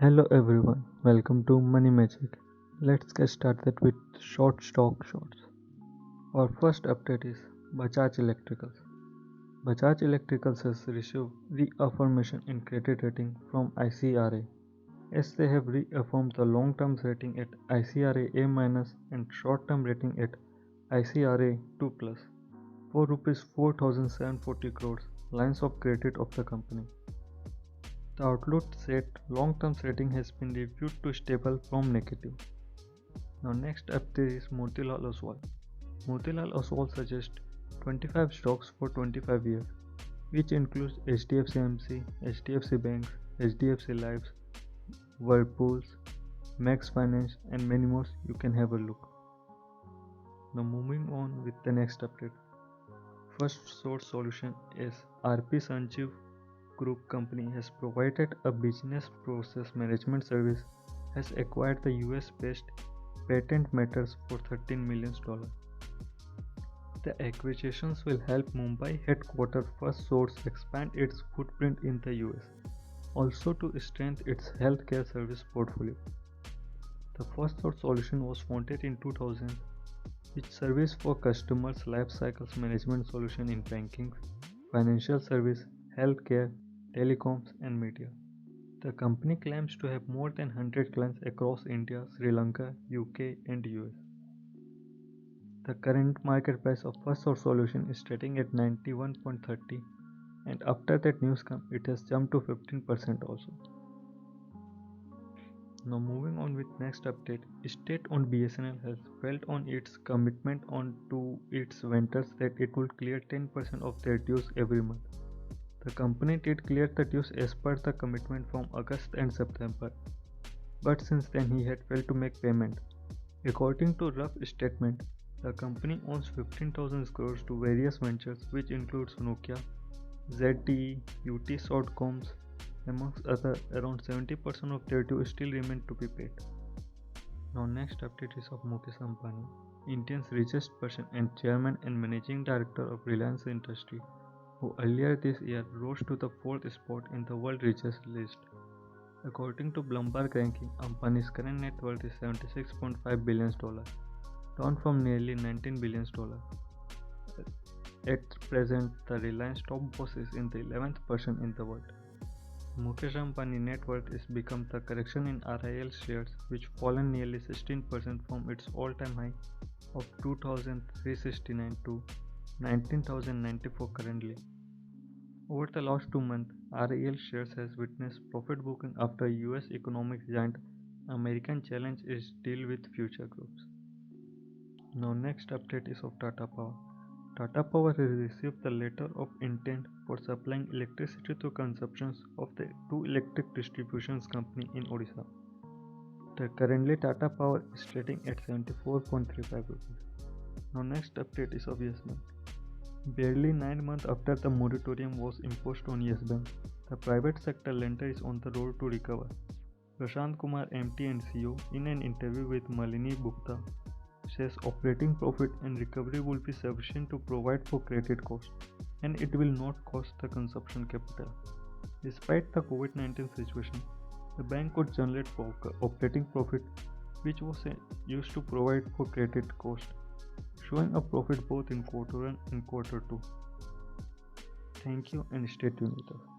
Hello everyone, welcome to Money Magic. Let's get started with short stock shorts. Our first update is Bajaj Electricals. Bajaj Electricals has received reaffirmation in credit rating from ICRA as they have reaffirmed the long-term rating at ICRA A- and short-term rating at ICRA 2+ for Rs 4,740 crores lines of credit of the company. The outlook said long-term rating has been reviewed to stable from negative. Now next up there is Motilal Oswal. Motilal Oswal suggests 25 stocks for 25 years, which includes HDFC MC, HDFC Banks, HDFC Lives, Whirlpools, Max Finance and many more. You can have a look. Now moving on with the next update. First Source Solution is RP Sanjeev Group company has provided a business process management service has acquired the US-based Patent Matters for $13 million. The acquisitions will help Mumbai headquartered First Source expand its footprint in the US, also to strengthen its healthcare service portfolio. The First Source solution was founded in 2000, which serves for customers' life cycles management solution in banking, financial service, healthcare, telecoms, and media. The company claims to have more than 100 clients across India, Sri Lanka, UK, and US. The current market price of First Source solution is trading at 91.30, and after that news come, it has jumped to 15% also. Now moving on with next update, state-owned BSNL has felt on its commitment on to its vendors that it will clear 10% of their dues every month. The company did clear the dues as per the commitment from August and September, but since then he had failed to make payment. According to rough statement, the company owns 15,000 crores to various ventures which includes Nokia, ZTE, UT Shortcoms, amongst other. Around 70% of their due still remain to be paid. Now next update is of Mukesh Ambani, India's richest person and chairman and managing director of Reliance Industry, who earlier this year rose to the 4th spot in the world richest list. According to Bloomberg ranking, Ambani's current net worth is $76.5 billion, down from nearly $19 billion. At present, the Reliance top boss is in the 11th person in the world. Mukesh Ambani net worth is become the correction in RIL shares, which fallen nearly 16% from its all-time high of 2,369 to 19,094 currently. Over the last 2 months, RIL shares has witnessed profit booking after US economic giant American challenge its deal with future groups. Now next update is of Tata Power. Tata Power has received the letter of intent for supplying electricity to consumptions of the two electric distributions company in Odisha. Currently Tata Power is trading at 74.35 rupees. Now next update is of Yes Bank. Barely 9 months after the moratorium was imposed on Yes Bank, the private sector lender is on the road to recover. Prashant Kumar, MT and CEO, in an interview with Malini Bukta, says operating profit and recovery will be sufficient to provide for credit cost, and it will not cost the consumption capital. Despite the COVID-19 situation, the bank could generate operating profit which was used to provide for credit cost, showing a profit both in quarter 1 and quarter 2. Thank you and stay tuned with us.